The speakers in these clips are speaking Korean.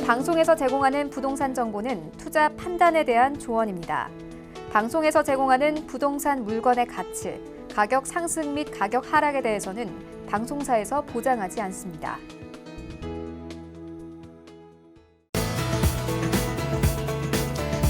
방송에서 제공하는 부동산 정보는 투자 판단에 대한 조언입니다. 방송에서 제공하는 부동산 물건의 가치, 가격 상승 및 가격 하락에 대해서는 방송사에서 보장하지 않습니다.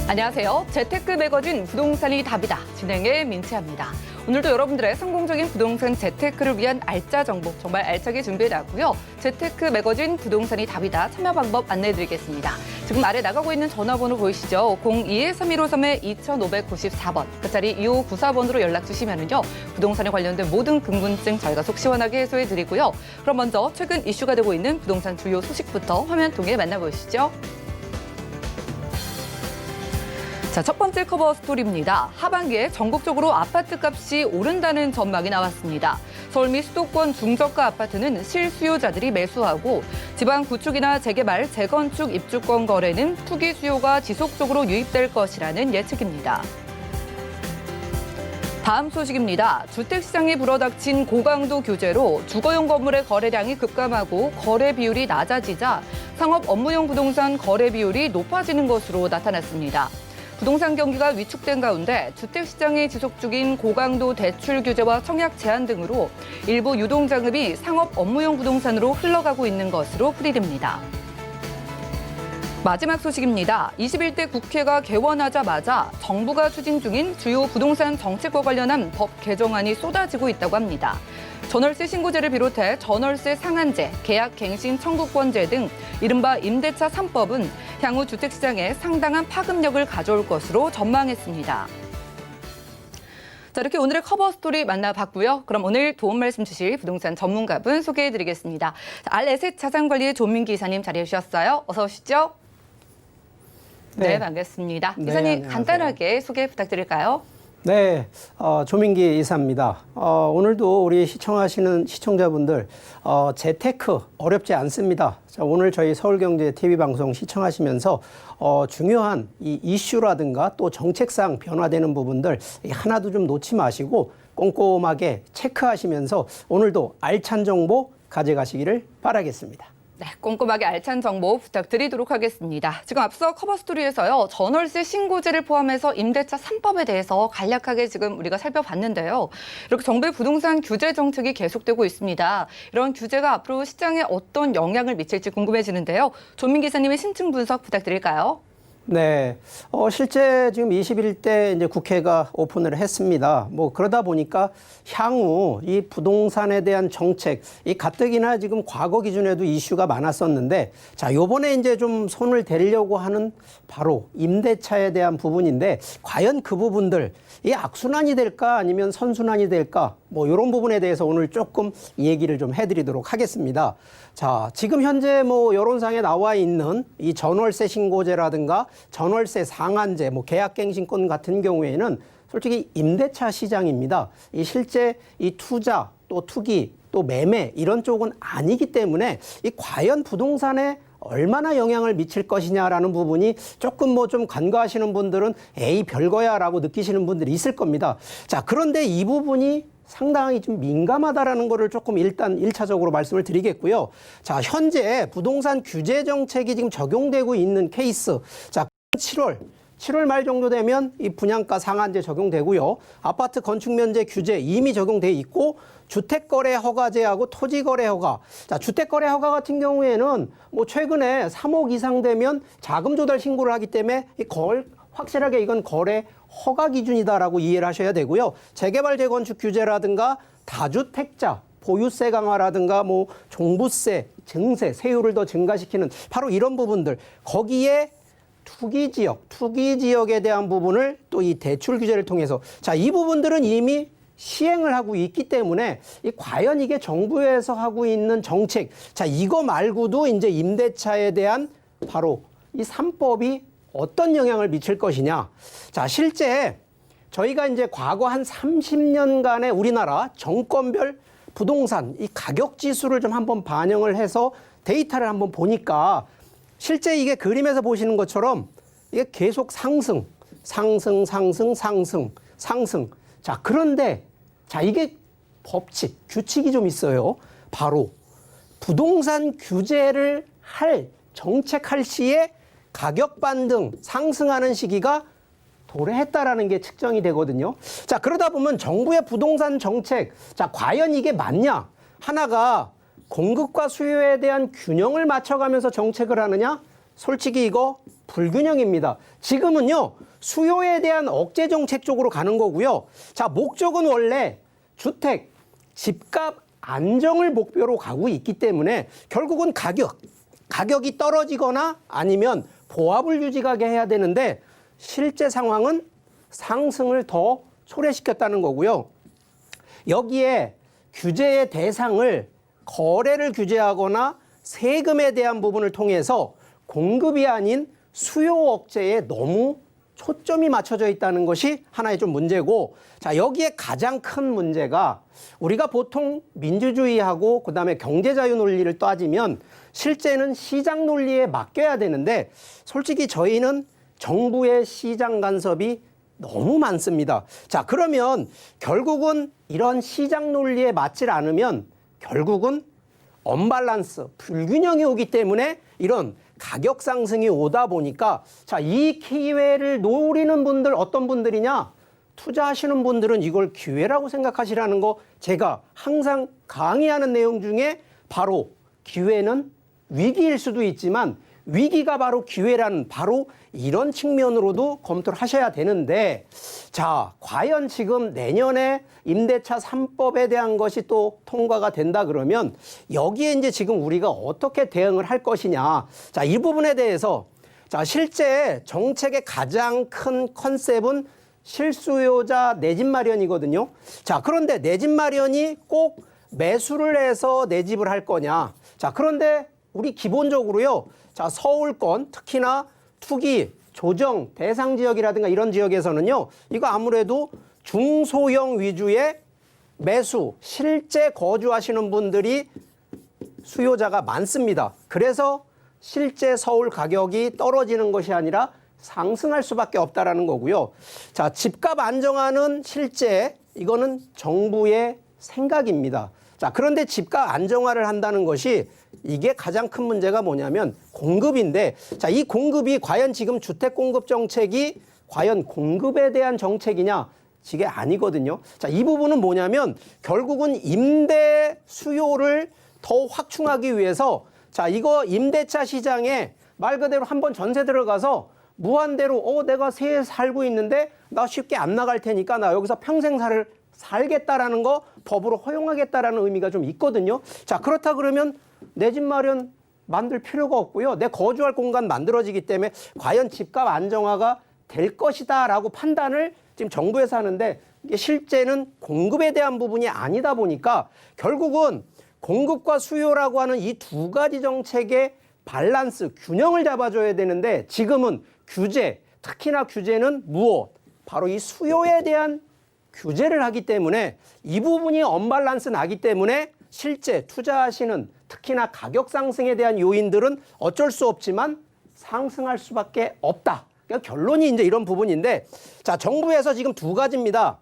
안녕하세요. 재테크 매거진 부동산이 답이다. 진행의 민채합니다. 오늘도 여러분들의 성공적인 부동산 재테크를 위한 알짜 정보 정말 알차게 준비해놨고요. 재테크 매거진 부동산이 답이다. 참여 방법 안내해드리겠습니다. 지금 아래 나가고 있는 전화번호 보이시죠? 02-3153-2594번, 끝자리 2594번으로 연락 주시면은요. 부동산에 관련된 모든 궁금증 저희가 속 시원하게 해소해드리고요. 그럼 먼저 최근 이슈가 되고 있는 부동산 주요 소식부터 화면 통해 만나보시죠. 자, 첫 번째 커버 스토리입니다. 하반기에 전국적으로 아파트 값이 오른다는 전망이 나왔습니다. 서울 및 수도권 중저가 아파트는 실수요자들이 매수하고 지방 구축이나 재개발, 재건축 입주권 거래는 투기 수요가 지속적으로 유입될 것이라는 예측입니다. 다음 소식입니다. 주택시장에 불어닥친 고강도 규제로 주거용 건물의 거래량이 급감하고 거래 비율이 낮아지자 상업 업무용 부동산 거래 비율이 높아지는 것으로 나타났습니다. 부동산 경기가 위축된 가운데 주택시장이 지속 중인 고강도 대출 규제와 청약 제한 등으로 일부 유동자금이 상업 업무용 부동산으로 흘러가고 있는 것으로 풀이됩니다. 마지막 소식입니다. 21대 국회가 개원하자마자 정부가 추진 중인 주요 부동산 정책과 관련한 법 개정안이 쏟아지고 있다고 합니다. 전월세 신고제를 비롯해 전월세 상한제, 계약 갱신 청구권제 등 이른바 임대차 3법은 향후 주택시장에 상당한 파급력을 가져올 것으로 전망했습니다. 자, 이렇게 오늘의 커버 스토리 만나봤고요. 그럼 오늘 도움 말씀 주실 부동산 전문가분 소개해드리겠습니다. 알에셋 자산관리의 조민기 이사님 자리해 주셨어요. 어서 오시죠. 네, 반갑습니다. 네, 이사님 안녕하세요. 간단하게 소개 부탁드릴까요? 네, 조민기 이사입니다. 오늘도 우리 시청하시는 시청자분들 재테크 어렵지 않습니다. 자, 오늘 저희 서울경제 TV 방송 시청하시면서 중요한 이 이슈라든가 또 정책상 변화되는 부분들 하나도 좀 놓지 마시고 꼼꼼하게 체크하시면서 오늘도 알찬 정보 가져가시기를 바라겠습니다. 네, 꼼꼼하게 알찬 정보 부탁드리도록 하겠습니다. 지금 앞서 커버 스토리에서요, 전월세 신고제를 포함해서 임대차 3법에 대해서 간략하게 지금 우리가 살펴봤는데요. 이렇게 정부의 부동산 규제 정책이 계속되고 있습니다. 이런 규제가 앞으로 시장에 어떤 영향을 미칠지 궁금해지는데요. 조민 기사님의 심층 분석 부탁드릴까요? 네, 실제 지금 21대 이제 국회가 오픈을 했습니다. 뭐 그러다 보니까 향후 이 부동산에 대한 정책, 이 가뜩이나 지금 과거 기준에도 이슈가 많았었는데, 자, 요번에 이제 좀 손을 대려고 하는 바로 임대차에 대한 부분인데, 과연 그 부분들, 이 악순환이 될까 아니면 선순환이 될까, 뭐 이런 부분에 대해서 오늘 조금 얘기를 좀 해드리도록 하겠습니다. 자, 지금 현재 뭐 여론상에 나와 있는 이 전월세 신고제라든가 전월세 상한제, 뭐 계약갱신권 같은 경우에는 솔직히 임대차 시장입니다. 이 실제 이 투자 또 투기 또 매매 이런 쪽은 아니기 때문에 이 과연 부동산에 얼마나 영향을 미칠 것이냐라는 부분이 조금 뭐 좀 간과하시는 분들은 에이 별거야라고 느끼시는 분들이 있을 겁니다. 자, 그런데 이 부분이 상당히 좀 민감하다라는 거를 조금 일단 1차적으로 말씀을 드리겠고요. 자, 현재 부동산 규제 정책이 지금 적용되고 있는 케이스. 자, 7월 말 정도 되면 이 분양가 상한제 적용되고요. 아파트 건축 면제 규제 이미 적용돼 있고 주택거래 허가제하고 토지거래 허가. 자, 주택거래 허가 같은 경우에는 뭐 최근에 3억 이상 되면 자금 조달 신고를 하기 때문에 확실하게 이건 거래 허가 기준이다라고 이해를 하셔야 되고요. 재개발 재건축 규제라든가 다주택자 보유세 강화라든가 뭐 종부세, 증세, 세율을 더 증가시키는 바로 이런 부분들. 거기에 투기 지역에 대한 부분을 또 이 대출 규제를 통해서 자, 이 부분들은 이미 시행을 하고 있기 때문에 과연 이게 정부에서 하고 있는 정책, 자, 이거 말고도 이제 임대차에 대한 바로 이 3법이 어떤 영향을 미칠 것이냐. 자, 실제 저희가 이제 과거 한 30년간의 우리나라 정권별 부동산 이 가격 지수를 좀 한번 반영을 해서 데이터를 한번 보니까 실제 이게 그림에서 보시는 것처럼 이게 계속 상승. 자, 그런데 자, 이게 규칙이 좀 있어요. 바로 부동산 규제를 할 정책할 시에 가격 반등 상승하는 시기가 도래했다라는 게 측정이 되거든요. 자, 그러다 보면 정부의 부동산 정책, 자, 과연 이게 맞냐? 하나가 공급과 수요에 대한 균형을 맞춰가면서 정책을 하느냐? 솔직히 이거 불균형입니다. 지금은요, 수요에 대한 억제 정책 쪽으로 가는 거고요. 자, 목적은 원래 주택, 집값 안정을 목표로 가고 있기 때문에 결국은 가격이 떨어지거나 아니면 보합을 유지하게 해야 되는데 실제 상황은 상승을 더 초래시켰다는 거고요. 여기에 규제의 대상을 거래를 규제하거나 세금에 대한 부분을 통해서 공급이 아닌 수요 억제에 너무 초점이 맞춰져 있다는 것이 하나의 좀 문제고, 자, 여기에 가장 큰 문제가 우리가 보통 민주주의하고 그다음에 경제자유 논리를 따지면 실제는 시장 논리에 맡겨야 되는데 솔직히 저희는 정부의 시장 간섭이 너무 많습니다. 자, 그러면 결국은 이런 시장 논리에 맞질 않으면 결국은 언밸런스, 불균형이 오기 때문에 이런 가격 상승이 오다 보니까 자, 이 기회를 노리는 분들 어떤 분들이냐? 투자하시는 분들은 이걸 기회라고 생각하시라는 거 제가 항상 강의하는 내용 중에 바로 기회는 위기일 수도 있지만 위기가 바로 기회라는 바로 이런 측면으로도 검토를 하셔야 되는데, 자, 과연 지금 내년에 임대차 3법에 대한 것이 또 통과가 된다 그러면 여기에 이제 지금 우리가 어떻게 대응을 할 것이냐. 자, 이 부분에 대해서 자, 실제 정책의 가장 큰 컨셉은 실수요자 내 집 마련이거든요. 자, 그런데 내 집 마련이 꼭 매수를 해서 내 집을 할 거냐. 자, 그런데 우리 기본적으로요. 자, 서울권 특히나 투기, 조정, 대상 지역이라든가 이런 지역에서는요. 이거 아무래도 중소형 위주의 매수, 실제 거주하시는 분들이 수요자가 많습니다. 그래서 실제 서울 가격이 떨어지는 것이 아니라 상승할 수밖에 없다라는 거고요. 자, 집값 안정화는 실제 이거는 정부의 생각입니다. 자, 그런데 집값 안정화를 한다는 것이 이게 가장 큰 문제가 뭐냐면 공급인데, 자, 이 공급이 과연 지금 주택 공급 정책이 과연 공급에 대한 정책이냐? 이게 아니거든요. 자, 이 부분은 뭐냐면 결국은 임대 수요를 더 확충하기 위해서 자, 이거 임대차 시장에 말 그대로 한번 전세 들어가서 무한대로 내가 새 살고 있는데 나 쉽게 안 나갈 테니까 나 여기서 평생 살겠다라는 거 법으로 허용하겠다라는 의미가 좀 있거든요. 자, 그렇다 그러면 내 집 마련 만들 필요가 없고요. 내 거주할 공간 만들어지기 때문에 과연 집값 안정화가 될 것이다라고 판단을 지금 정부에서 하는데 이게 실제는 공급에 대한 부분이 아니다 보니까 결국은 공급과 수요라고 하는 이 두 가지 정책의 밸런스, 균형을 잡아줘야 되는데 지금은 규제, 특히나 규제는 무엇? 바로 이 수요에 대한 규제를 하기 때문에 이 부분이 언밸런스 나기 때문에 실제 투자하시는 특히나 가격 상승에 대한 요인들은 어쩔 수 없지만 상승할 수밖에 없다. 그러니까 결론이 이제 이런 부분인데, 자, 정부에서 지금 두 가지입니다.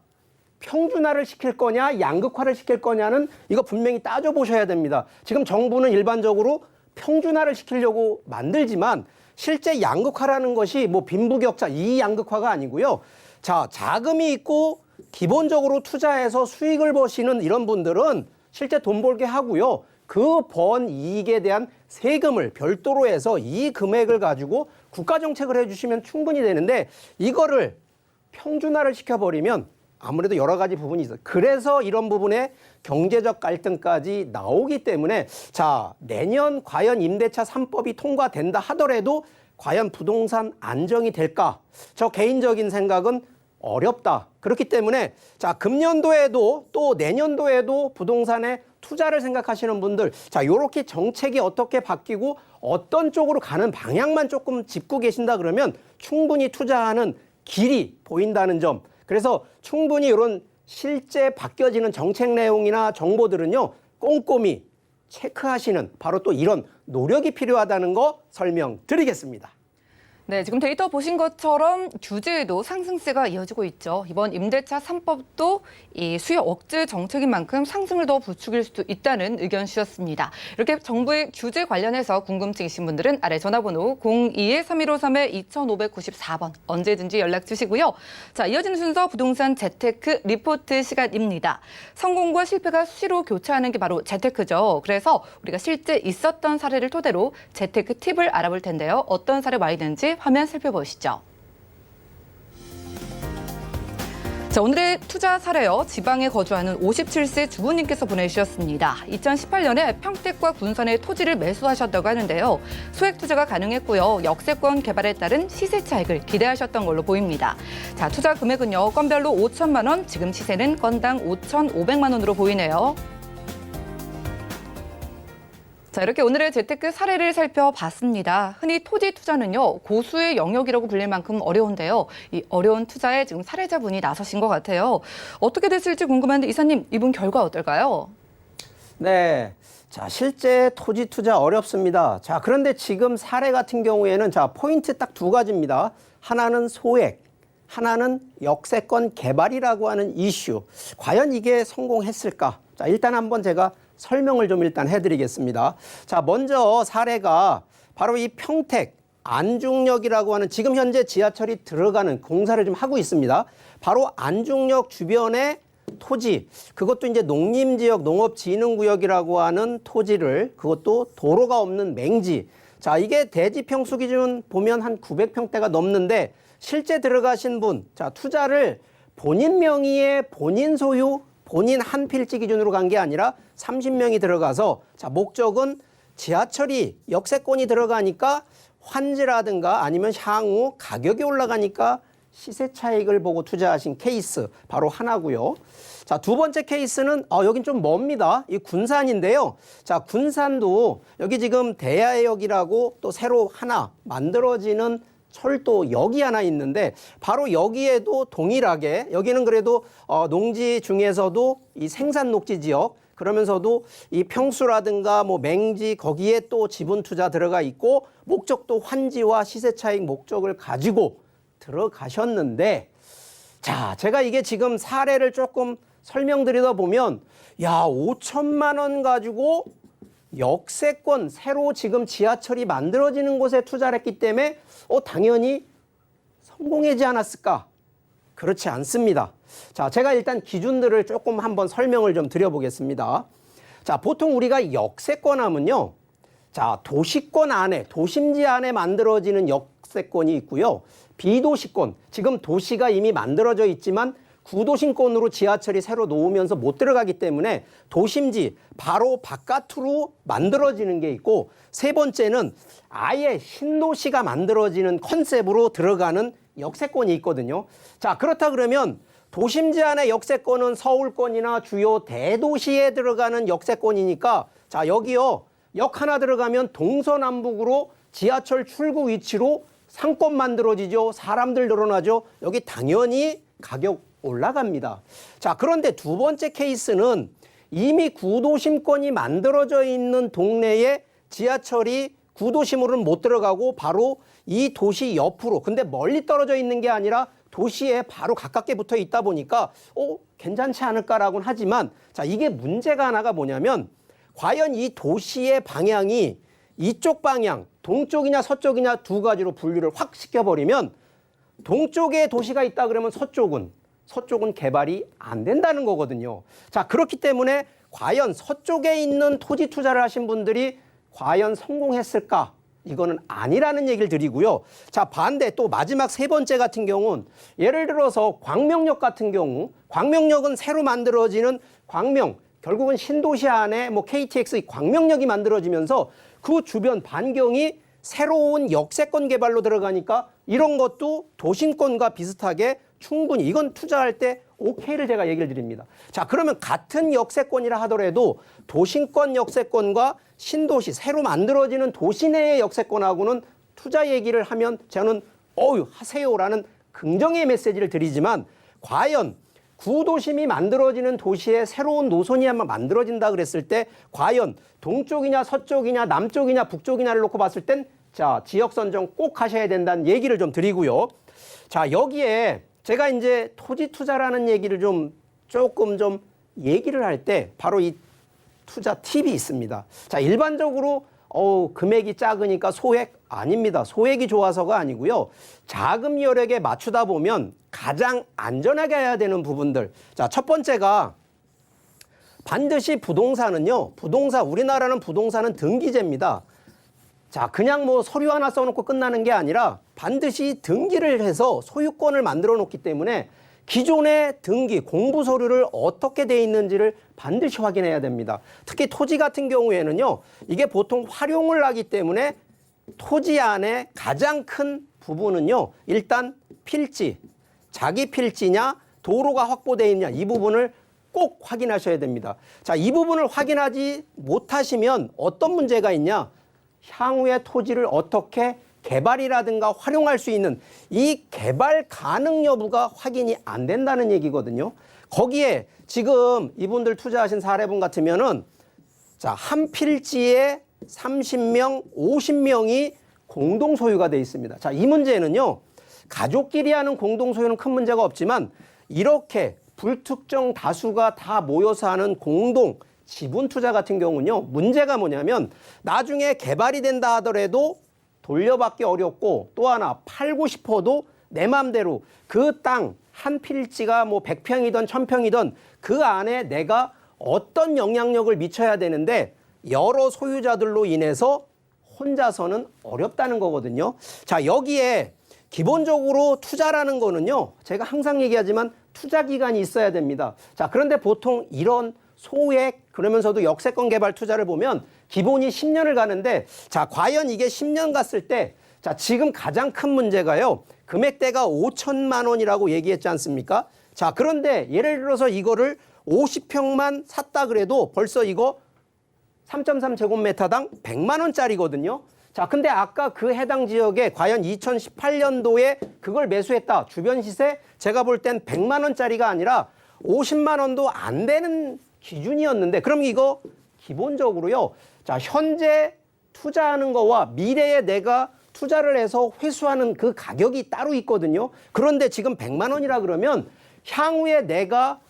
평준화를 시킬 거냐, 양극화를 시킬 거냐는 이거 분명히 따져보셔야 됩니다. 지금 정부는 일반적으로 평준화를 시키려고 만들지만 실제 양극화라는 것이 뭐 빈부격차 이 양극화가 아니고요. 자, 자금이 있고 기본적으로 투자해서 수익을 버시는 이런 분들은 실제 돈 벌게 하고요. 그 번 이익에 대한 세금을 별도로 해서 이 금액을 가지고 국가 정책을 해주시면 충분히 되는데 이거를 평준화를 시켜버리면 아무래도 여러 가지 부분이 있어요. 그래서 이런 부분에 경제적 갈등까지 나오기 때문에 자, 내년 과연 임대차 3법이 통과된다 하더라도 과연 부동산 안정이 될까? 저 개인적인 생각은 어렵다. 그렇기 때문에 자, 금년도에도 또 내년도에도 부동산에 투자를 생각하시는 분들 자, 요렇게 정책이 어떻게 바뀌고 어떤 쪽으로 가는 방향만 조금 짚고 계신다 그러면 충분히 투자하는 길이 보인다는 점. 그래서 충분히 이런 실제 바뀌어지는 정책 내용이나 정보들은요, 꼼꼼히 체크하시는 바로 또 이런 노력이 필요하다는 거 설명드리겠습니다. 네, 지금 데이터 보신 것처럼 규제에도 상승세가 이어지고 있죠. 이번 임대차 3법도 이 수요 억제 정책인 만큼 상승을 더 부추길 수도 있다는 의견 주셨습니다. 이렇게 정부의 규제 관련해서 궁금증이신 분들은 아래 전화번호 02-3153-2594번 언제든지 연락 주시고요. 자, 이어지는 순서 부동산 재테크 리포트 시간입니다. 성공과 실패가 수시로 교차하는 게 바로 재테크죠. 그래서 우리가 실제 있었던 사례를 토대로 재테크 팁을 알아볼 텐데요. 어떤 사례 와 있는지 화면 살펴보시죠. 자, 오늘의 투자 사례요. 지방에 거주하는 57세 주부님께서 보내주셨습니다. 2018년에 평택과 군산에 토지를 매수하셨다고 하는데요. 소액 투자가 가능했고요. 역세권 개발에 따른 시세 차익을 기대하셨던 걸로 보입니다. 자, 투자 금액은요. 건별로 5천만 원, 지금 시세는 건당 5,500만 원으로 보이네요. 자, 이렇게 오늘의 재테크 사례를 살펴봤습니다. 흔히 토지 투자는요, 고수의 영역이라고 불릴 만큼 어려운데요. 이 어려운 투자에 지금 사례자분이 나서신 것 같아요. 어떻게 됐을지 궁금한데 이사님, 이분 결과 어떨까요? 네. 자, 실제 토지 투자 어렵습니다. 자, 그런데 지금 사례 같은 경우에는 자, 포인트 딱 두 가지입니다. 하나는 소액, 하나는 역세권 개발이라고 하는 이슈. 과연 이게 성공했을까? 자, 일단 한번 제가 설명을 좀 일단 해드리겠습니다. 자, 먼저 사례가 바로 이 평택 안중역이라고 하는 지금 현재 지하철이 들어가는 공사를 좀 하고 있습니다. 바로 안중역 주변에 토지, 그것도 이제 농림지역, 농업진흥구역이라고 하는 토지를, 그것도 도로가 없는 맹지. 자, 이게 대지평수 기준 보면 한 900평대가 넘는데 실제 들어가신 분, 자, 투자를 본인 명의의 본인 소유, 본인 한 필지 기준으로 간 게 아니라 30명이 들어가서 자, 목적은 지하철이 역세권이 들어가니까 환지라든가 아니면 향후 가격이 올라가니까 시세 차익을 보고 투자하신 케이스 바로 하나고요. 자, 두 번째 케이스는 여긴 좀 멉니다. 이 군산인데요. 자, 군산도 여기 지금 대야역이라고 또 새로 하나 만들어지는 철도역이 하나 있는데 바로 여기에도 동일하게 여기는 그래도 농지 중에서도 이 생산 녹지 지역 그러면서도 이 평수라든가 뭐 맹지 거기에 또 지분 투자 들어가 있고 목적도 환지와 시세 차익 목적을 가지고 들어가셨는데 자, 제가 이게 지금 사례를 조금 설명드리다 보면 야, 5천만 원 가지고 역세권 새로 지금 지하철이 만들어지는 곳에 투자를 했기 때문에 당연히 성공하지 않았을까? 그렇지 않습니다. 자, 제가 일단 기준들을 조금 한번 설명을 좀 드려보겠습니다. 자, 보통 우리가 역세권 하면요. 자, 도시권 안에, 도심지 안에 만들어지는 역세권이 있고요. 비도시권, 지금 도시가 이미 만들어져 있지만 구도심권으로 지하철이 새로 놓으면서 못 들어가기 때문에 도심지 바로 바깥으로 만들어지는 게 있고 세 번째는 아예 신도시가 만들어지는 컨셉으로 들어가는 역세권이 있거든요. 자, 그렇다 그러면 도심지 안에 역세권은 서울권이나 주요 대도시에 들어가는 역세권이니까 자, 여기요. 역 하나 들어가면 동서남북으로 지하철 출구 위치로 상권 만들어지죠. 사람들 늘어나죠. 여기 당연히 가격 올라갑니다. 자, 그런데 두 번째 케이스는 이미 구도심권이 만들어져 있는 동네에 지하철이 구도심으로는 못 들어가고 바로 이 도시 옆으로 근데 멀리 떨어져 있는 게 아니라 도시에 바로 가깝게 붙어 있다 보니까 괜찮지 않을까라고는 하지만 자, 이게 문제가 하나가 뭐냐면 과연 이 도시의 방향이 이쪽 방향 동쪽이냐 서쪽이냐 두 가지로 분류를 확 시켜버리면 동쪽에 도시가 있다 그러면 서쪽은 개발이 안 된다는 거거든요. 자, 그렇기 때문에 과연 서쪽에 있는 토지 투자를 하신 분들이 과연 성공했을까? 이거는 아니라는 얘기를 드리고요. 자, 반대 또 마지막 세 번째 같은 경우는 예를 들어서 광명역 같은 경우 광명역은 새로 만들어지는 결국은 신도시 안에 뭐 KTX 광명역이 만들어지면서 그 주변 반경이 새로운 역세권 개발로 들어가니까 이런 것도 도심권과 비슷하게 충분히 이건 투자할 때 오케이를 제가 얘기를 드립니다. 자, 그러면 같은 역세권이라 하더라도 도심권 역세권과 신도시 새로 만들어지는 도시 내의 역세권하고는 투자 얘기를 하면 저는 하세요라는 긍정의 메시지를 드리지만 과연 구도심이 만들어지는 도시에 새로운 노선이 한번 만들어진다 그랬을 때 과연 동쪽이냐 서쪽이냐 남쪽이냐 북쪽이냐를 놓고 봤을 땐 자, 지역 선정 꼭 하셔야 된다는 얘기를 좀 드리고요. 자, 여기에 제가 이제 토지 투자라는 얘기를 조금 얘기를 할 때 바로 이 투자 팁이 있습니다. 자, 일반적으로 금액이 작으니까 소액 아닙니다. 소액이 좋아서가 아니고요. 자금 여력에 맞추다 보면 가장 안전하게 해야 되는 부분들. 자, 첫 번째가 반드시 부동산은요. 우리나라는 부동산은 등기제입니다. 자, 그냥 뭐 서류 하나 써놓고 끝나는 게 아니라 반드시 등기를 해서 소유권을 만들어 놓기 때문에 기존의 등기, 공부 서류를 어떻게 돼 있는지를 반드시 확인해야 됩니다. 특히 토지 같은 경우에는요, 이게 보통 활용을 하기 때문에 토지 안에 가장 큰 부분은요, 일단 필지, 자기 필지냐, 도로가 확보되어 있냐, 이 부분을 꼭 확인하셔야 됩니다. 자, 이 부분을 확인하지 못하시면 어떤 문제가 있냐? 향후에 토지를 어떻게 개발이라든가 활용할 수 있는 이 개발 가능 여부가 확인이 안 된다는 얘기거든요. 거기에 지금 이분들 투자하신 사례분 같으면은 자, 한 필지에 30명, 50명이 공동 소유가 돼 있습니다. 자, 이 문제는요. 가족끼리 하는 공동 소유는 큰 문제가 없지만 이렇게 불특정 다수가 다 모여서 하는 공동 지분 투자 같은 경우는요. 문제가 뭐냐면 나중에 개발이 된다 하더라도 돌려받기 어렵고 또 하나 팔고 싶어도 내 맘대로 그 땅 한 필지가 뭐 100평이든 1000평이든 그 안에 내가 어떤 영향력을 미쳐야 되는데 여러 소유자들로 인해서 혼자서는 어렵다는 거거든요. 자, 여기에 기본적으로 투자라는 거는요. 제가 항상 얘기하지만 투자 기간이 있어야 됩니다. 자, 그런데 보통 이런 소액 그러면서도 역세권 개발 투자를 보면 기본이 10년을 가는데 자, 과연 이게 10년 갔을 때 자, 지금 가장 큰 문제가요. 금액대가 5천만 원이라고 얘기했지 않습니까? 자, 그런데 예를 들어서 이거를 50평만 샀다 그래도 벌써 이거 3.3제곱미터당 100만 원짜리거든요. 자, 근데 아까 그 해당 지역에 과연 2018년도에 그걸 매수했다. 주변 시세 제가 볼 땐 100만 원짜리가 아니라 50만 원도 안 되는 기준이었는데 그럼 이거 기본적으로요. 자, 현재 투자하는 거와 미래에 내가 투자를 해서 회수하는 그 가격이 따로 있거든요. 그런데 지금 100만 원이라 그러면 향후에 내가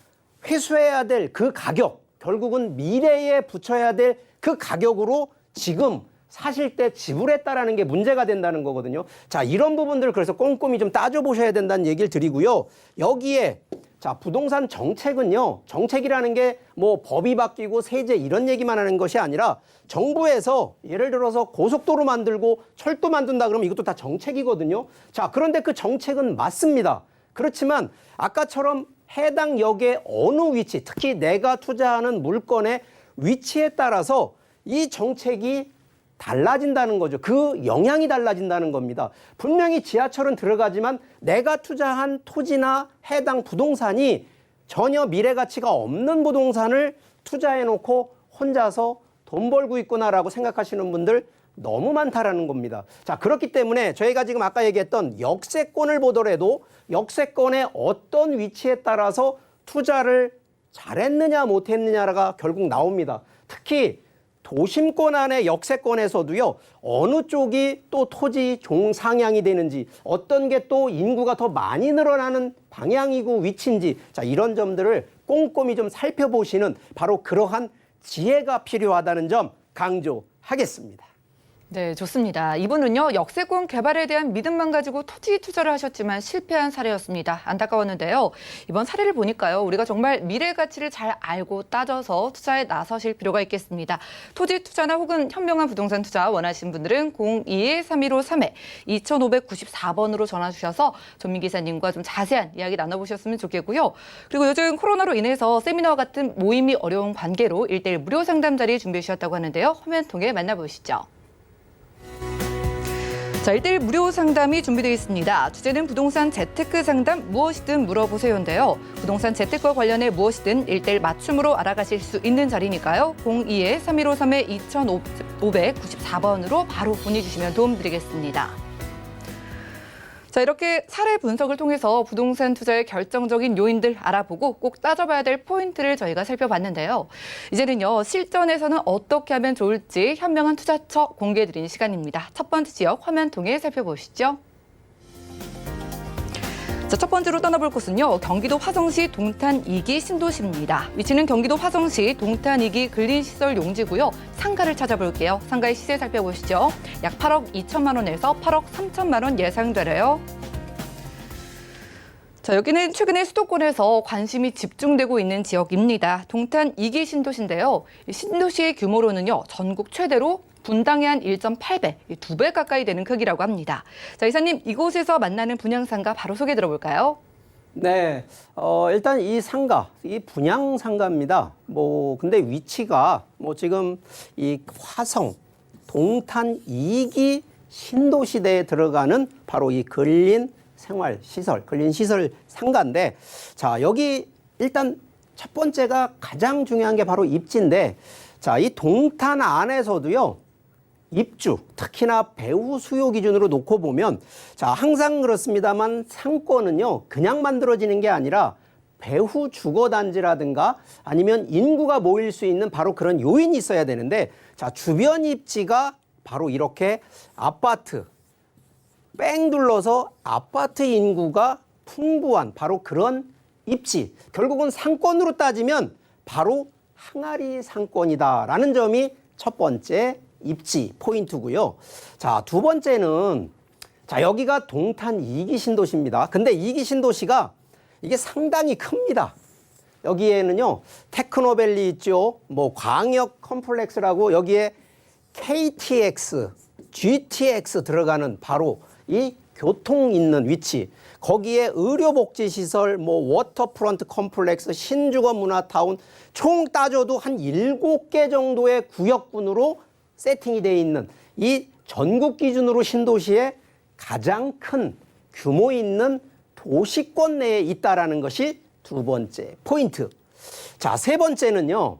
회수해야 될 그 가격, 결국은 미래에 붙여야 될 그 가격으로 지금 사실 때 지불했다라는 게 문제가 된다는 거거든요. 자, 이런 부분들 그래서 꼼꼼히 좀 따져보셔야 된다는 얘기를 드리고요. 여기에 자, 부동산 정책은요. 정책이라는 게 뭐 법이 바뀌고 세제 이런 얘기만 하는 것이 아니라 정부에서 예를 들어서 고속도로 만들고 철도 만든다 그러면 이것도 다 정책이거든요. 자, 그런데 그 정책은 맞습니다. 그렇지만 아까처럼 해당 역의 어느 위치, 특히 내가 투자하는 물건의 위치에 따라서 이 정책이 달라진다는 거죠. 그 영향이 달라진다는 겁니다. 분명히 지하철은 들어가지만 내가 투자한 토지나 해당 부동산이 전혀 미래 가치가 없는 부동산을 투자해놓고 혼자서 돈 벌고 있구나라고 생각하시는 분들 너무 많다라는 겁니다. 자, 그렇기 때문에 저희가 지금 아까 얘기했던 역세권을 보더라도 역세권의 어떤 위치에 따라서 투자를 잘했느냐 못했느냐가 결국 나옵니다. 특히 도심권 안의 역세권에서도요. 어느 쪽이 또 토지 종상향이 되는지 어떤 게 또 인구가 더 많이 늘어나는 방향이고 위치인지 자, 이런 점들을 꼼꼼히 좀 살펴보시는 바로 그러한 지혜가 필요하다는 점 강조하겠습니다. 네, 좋습니다. 이분은요, 역세권 개발에 대한 믿음만 가지고 토지 투자를 하셨지만 실패한 사례였습니다. 안타까웠는데요. 이번 사례를 보니까요, 우리가 정말 미래 가치를 잘 알고 따져서 투자에 나서실 필요가 있겠습니다. 토지 투자나 혹은 현명한 부동산 투자 원하시는 분들은 02-3153에 2594번으로 전화 주셔서 전민 기사님과 좀 자세한 이야기 나눠보셨으면 좋겠고요. 그리고 요즘 코로나로 인해서 세미나와 같은 모임이 어려운 관계로 1:1 무료 상담 자리 준비해 주셨다고 하는데요. 화면 통해 만나보시죠. 자, 1:1 무료 상담이 준비되어 있습니다. 주제는 부동산 재테크 상담 무엇이든 물어보세요인데요. 부동산 재테크와 관련해 무엇이든 1:1 맞춤으로 알아가실 수 있는 자리니까요. 02-3153에 2594번으로 바로 문의 주시면 도움 드리겠습니다. 자, 이렇게 사례 분석을 통해서 부동산 투자의 결정적인 요인들 알아보고 꼭 따져봐야 될 포인트를 저희가 살펴봤는데요. 이제는요, 실전에서는 어떻게 하면 좋을지 현명한 투자처 공개해드리는 시간입니다. 첫 번째 지역 화면 통해 살펴보시죠. 자, 첫 번째로 떠나볼 곳은요, 경기도 화성시 동탄 2기 신도시입니다. 위치는 경기도 화성시 동탄 2기 근린시설 용지고요. 상가를 찾아볼게요. 상가의 시세 살펴보시죠. 약 8억 2천만 원에서 8억 3천만 원 예상되래요. 자, 여기는 최근에 수도권에서 관심이 집중되고 있는 지역입니다. 동탄 2기 신도시인데요. 이 신도시의 규모로는요, 전국 최대로 분당의 한 1.8배, 2배 가까이 되는 크기라고 합니다. 자, 이사님, 이곳에서 만나는 분양상가 바로 소개 들어볼까요? 네, 일단 이 상가, 이 분양 상가입니다. 근데 위치가 지금 이 화성, 동탄 2기 신도시대에 들어가는 바로 이 근린시설 상가인데, 자, 여기 일단 첫 번째가 가장 중요한 게 바로 입지인데, 자, 이 동탄 안에서도요, 입주, 특히나 배후 수요 기준으로 놓고 보면, 자, 항상 그렇습니다만 상권은요, 그냥 만들어지는 게 아니라 배후 주거단지라든가 아니면 인구가 모일 수 있는 바로 그런 요인이 있어야 되는데, 자, 주변 입지가 바로 이렇게 아파트, 뺑 둘러서 아파트 인구가 풍부한 바로 그런 입지, 결국은 상권으로 따지면 바로 항아리 상권이다라는 점이 첫 번째 입지 포인트고요. 자, 두 번째는, 자, 여기가 동탄 2기 신도시입니다. 근데 2기 신도시가 이게 상당히 큽니다. 여기에는요, 테크노밸리 있죠. 광역 컴플렉스라고 여기에 KTX, GTX 들어가는 바로 이 교통 있는 위치. 거기에 의료복지시설, 워터프런트 컴플렉스, 신주거 문화타운 총 따져도 한 7개 정도의 구역군으로 세팅이 되어 있는 이 전국 기준으로 신도시의 가장 큰 규모 있는 도시권 내에 있다라는 것이 두 번째 포인트. 자, 세 번째는요,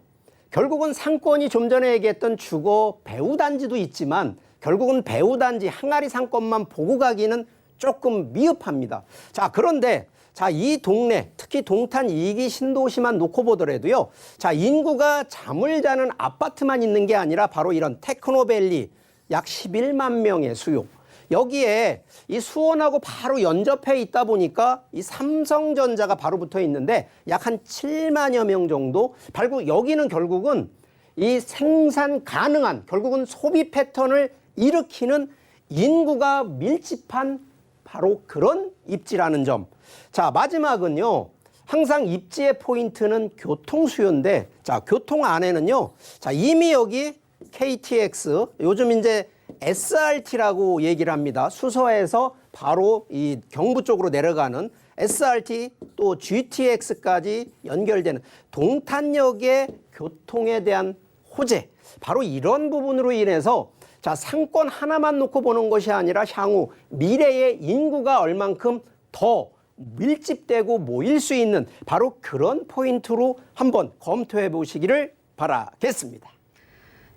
결국은 상권이 좀 전에 얘기했던 주거 배후단지도 있지만 결국은 배후단지 항아리 상권만 보고 가기는 조금 미흡합니다. 자, 그런데 자, 이 동네, 특히 동탄 2기 신도시만 놓고 보더라도요, 자, 인구가 잠을 자는 아파트만 있는 게 아니라 바로 이런 테크노밸리 약 11만 명의 수요. 여기에 이 수원하고 바로 연접해 있다 보니까 이 삼성전자가 바로 붙어 있는데 약 한 7만여 명 정도. 바로 여기는 결국은 이 생산 가능한, 결국은 소비 패턴을 일으키는 인구가 밀집한 바로 그런 입지라는 점. 자, 마지막은요, 항상 입지의 포인트는 교통 수요인데, 자, 교통 안에는요, 자, 이미 여기 KTX, 요즘 이제 SRT라고 얘기를 합니다. 수서에서 바로 이 경부 쪽으로 내려가는 SRT 또 GTX까지 연결되는 동탄역의 교통에 대한 호재, 바로 이런 부분으로 인해서 자, 상권 하나만 놓고 보는 것이 아니라 향후 미래의 인구가 얼만큼 더 밀집되고 모일 수 있는 바로 그런 포인트로 한번 검토해 보시기를 바라겠습니다.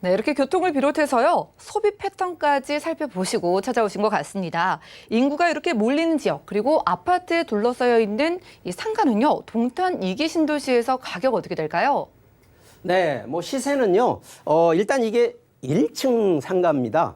네, 이렇게 교통을 비롯해서요, 소비 패턴까지 살펴보시고 찾아오신 것 같습니다. 인구가 이렇게 몰리는 지역, 그리고 아파트에 둘러싸여 있는 이 상가는요, 동탄 2기 신도시에서 가격 어떻게 될까요? 네, 시세는요, 일단 이게 1층 상가입니다.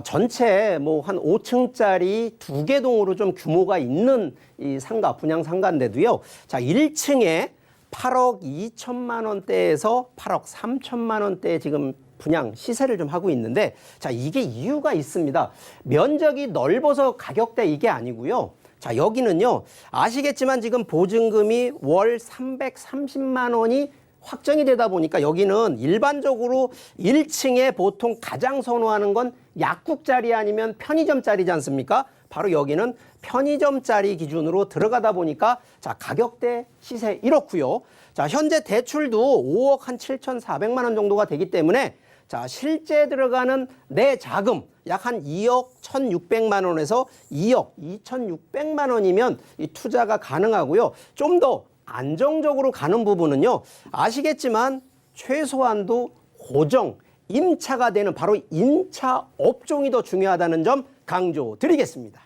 전체 한 5층짜리 2개 동으로 좀 규모가 있는 이 상가, 분양 상가인데도요. 자, 1층에 8억 2천만 원대에서 8억 3천만 원대 지금 분양 시세를 좀 하고 있는데, 자, 이게 이유가 있습니다. 면적이 넓어서 가격대 이게 아니고요. 자, 여기는요, 아시겠지만 지금 보증금이 월 330만 원이 확정이 되다 보니까 여기는 일반적으로 1층에 보통 가장 선호하는 건 약국자리 아니면 편의점자리지 않습니까? 바로 여기는 편의점자리 기준으로 들어가다 보니까 자, 가격대 시세 이렇고요. 자, 현재 대출도 5억 한 7,400만 원 정도가 되기 때문에 자, 실제 들어가는 내 자금 약 한 2억 1,600만 원에서 2억 2,600만 원이면 이 투자가 가능하고요. 좀 더 안정적으로 가는 부분은요, 아시겠지만 최소한도 고정, 임차가 되는 바로 임차 업종이 더 중요하다는 점 강조드리겠습니다.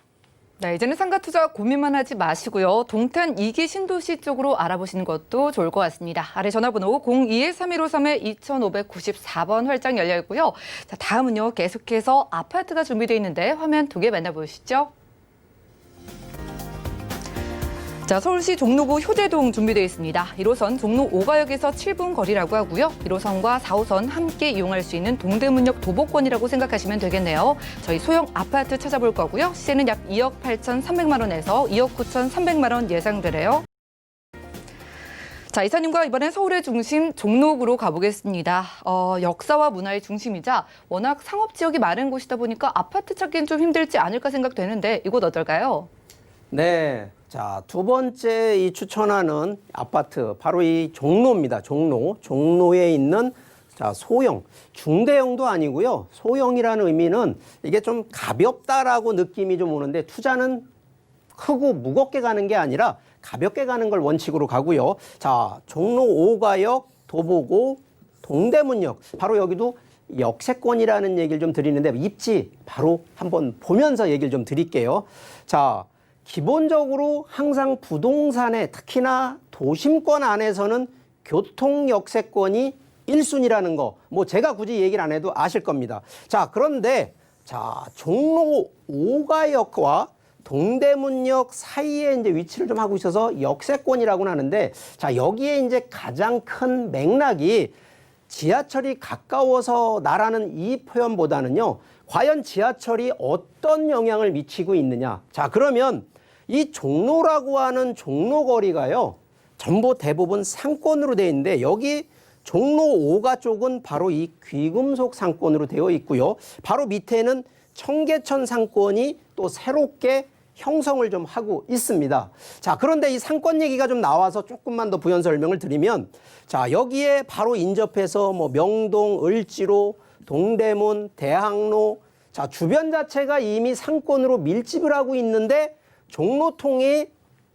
네, 이제는 상가 투자 고민만 하지 마시고요. 동탄 2기 신도시 쪽으로 알아보시는 것도 좋을 것 같습니다. 아래 전화번호 02-3153-2594번 활짝 열려 있고요. 자, 다음은요. 계속해서 아파트가 준비되어 있는데 화면 2개 만나보시죠. 자, 서울시 종로구 효대동 준비되어 있습니다. 1호선 종로 5가역에서 7분 거리라고 하고요. 1호선과 4호선 함께 이용할 수 있는 동대문역 도보권이라고 생각하시면 되겠네요. 저희 소형 아파트 찾아볼 거고요. 시세는 약 2억 8,300만 원에서 2억 9,300만 원 예상되래요. 자, 이사님과 이번엔 서울의 중심 종로구로 가보겠습니다. 역사와 문화의 중심이자 워낙 상업 지역이 많은 곳이다 보니까 아파트 찾기는 좀 힘들지 않을까 생각되는데 이곳 어떨까요? 네. 자, 두 번째 이 추천하는 아파트, 바로 이 종로입니다. 종로에 있는 자, 소형, 중대형도 아니고요. 소형이라는 의미는 이게 좀 가볍다라고 느낌이 좀 오는데 투자는 크고 무겁게 가는 게 아니라 가볍게 가는 걸 원칙으로 가고요. 자, 종로 5가역, 도보고, 동대문역, 바로 여기도 역세권이라는 얘기를 좀 드리는데 입지 바로 한번 보면서 얘기를 좀 드릴게요. 자, 기본적으로 항상 부동산에 특히나 도심권 안에서는 교통 역세권이 1순위라는 거, 뭐 제가 굳이 얘기를 안 해도 아실 겁니다. 자, 그런데 자, 종로 5가역과 동대문역 사이에 이제 위치를 좀 하고 있어서 역세권이라고는 하는데, 자, 여기에 이제 가장 큰 맥락이 지하철이 가까워서 나라는 이 표현보다는요, 과연 지하철이 어떤 영향을 미치고 있느냐. 자, 그러면 이 종로라고 하는 종로거리가요, 전부 대부분 상권으로 되어 있는데, 여기 종로 5가 쪽은 바로 이 귀금속 상권으로 되어 있고요. 바로 밑에는 청계천 상권이 또 새롭게 형성을 좀 하고 있습니다. 자, 그런데 이 상권 얘기가 좀 나와서 조금만 더 부연 설명을 드리면, 자, 여기에 바로 인접해서 뭐 명동, 을지로, 동대문, 대학로, 자, 주변 자체가 이미 상권으로 밀집을 하고 있는데 종로통이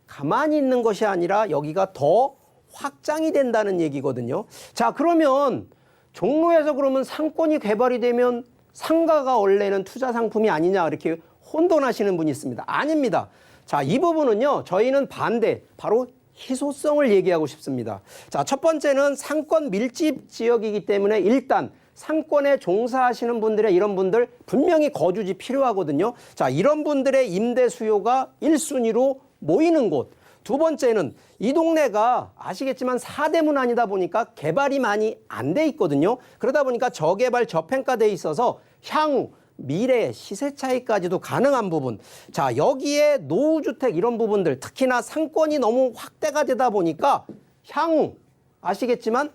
가만히 있는 것이 아니라 여기가 더 확장이 된다는 얘기거든요. 자, 그러면 종로에서 그러면 상권이 개발이 되면 상가가 원래는 투자 상품이 아니냐 이렇게 혼돈하시는 분이 있습니다. 아닙니다. 자, 이 부분은요, 저희는 반대, 바로 희소성을 얘기하고 싶습니다. 자, 첫 번째는 상권 밀집 지역이기 때문에 일단 상권에 종사하시는 분들의 이런 분들 분명히 거주지 필요하거든요. 자, 이런 분들의 임대 수요가 1순위로 모이는 곳. 두 번째는 이 동네가 아시겠지만 사대문 아니다 보니까 개발이 많이 안 돼 있거든요. 그러다 보니까 저개발 저평가돼 있어서 향후 미래 시세 차이까지도 가능한 부분. 자, 여기에 노후주택 이런 부분들, 특히나 상권이 너무 확대가 되다 보니까 향후 아시겠지만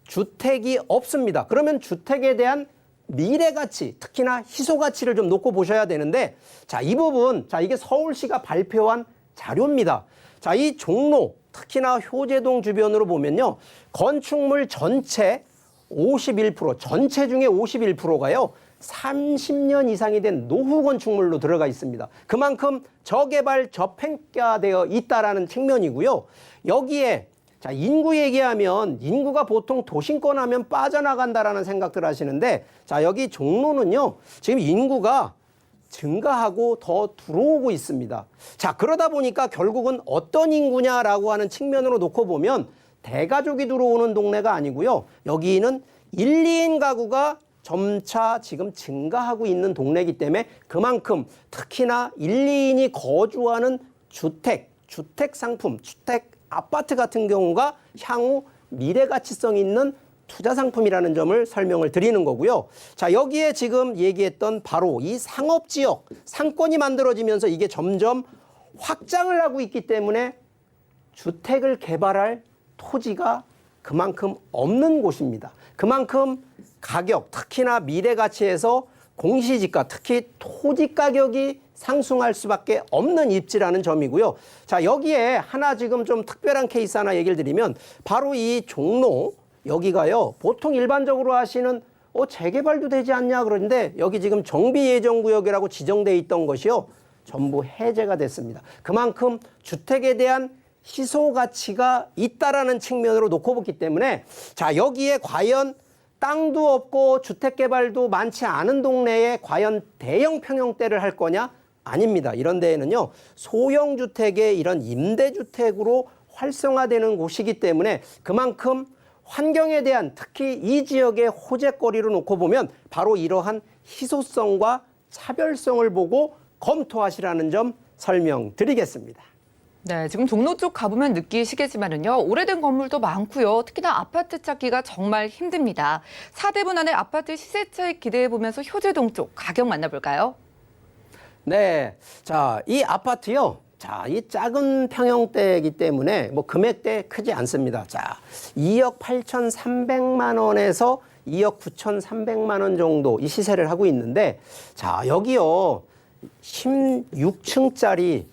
주택이 없습니다. 그러면 주택에 대한 미래 가치, 특히나 희소 가치를 좀 놓고 보셔야 되는데, 자, 이 부분, 자, 이게 서울시가 발표한 자료입니다. 자, 이 종로, 특히나 효제동 주변으로 보면요, 건축물 전체 51%, 전체 중에 51%가요, 30년 이상이 된 노후 건축물로 들어가 있습니다. 그만큼 저개발, 저평가되어 있다라는 측면이고요. 여기에 자, 인구 얘기하면 인구가 보통 도심권 하면 빠져나간다라는 생각들 하시는데, 자, 여기 종로는요, 지금 인구가 증가하고 더 들어오고 있습니다. 자, 그러다 보니까 결국은 어떤 인구냐라고 하는 측면으로 놓고 보면 대가족이 들어오는 동네가 아니고요. 여기는 1, 2인 가구가 점차 지금 증가하고 있는 동네이기 때문에 그만큼 특히나 1, 2인이 거주하는 주택 상품, 주택 아파트 같은 경우가 향후 미래 가치성 있는 투자 상품이라는 점을 설명을 드리는 거고요. 자, 여기에 지금 얘기했던 바로 이 상업지역, 상권이 만들어지면서 이게 점점 확장을 하고 있기 때문에 주택을 개발할 토지가 그만큼 없는 곳입니다. 그만큼 가격, 특히나 미래 가치에서 공시지가, 특히 토지 가격이 상승할 수밖에 없는 입지라는 점이고요. 자, 여기에 하나 지금 좀 특별한 케이스 하나 얘기를 드리면 바로 이 종로, 여기가요, 보통 일반적으로 하시는 재개발도 되지 않냐 그러는데 여기 지금 정비예정구역이라고 지정돼 있던 것이요, 전부 해제가 됐습니다. 그만큼 주택에 대한 희소 가치가 있다라는 측면으로 놓고 보기 때문에, 자, 여기에 과연 땅도 없고 주택 개발도 많지 않은 동네에 과연 대형 평형대를 할 거냐? 아닙니다. 이런 데에는요, 소형 주택의 이런 임대주택으로 활성화되는 곳이기 때문에 그만큼 환경에 대한, 특히 이 지역의 호재거리로 놓고 보면 바로 이러한 희소성과 차별성을 보고 검토하시라는 점 설명드리겠습니다. 네, 지금 종로 쪽 가보면 느끼시겠지만은요, 오래된 건물도 많고요. 특히나 아파트 찾기가 정말 힘듭니다. 4대분 안의 아파트 시세 차익 기대해보면서 효재동 쪽 가격 만나볼까요? 네. 자, 이 아파트요. 자, 이 작은 평형대이기 때문에 뭐 금액대 크지 않습니다. 자, 2억 8,300만 원에서 2억 9,300만 원 정도 이 시세를 하고 있는데, 자, 여기요. 16층짜리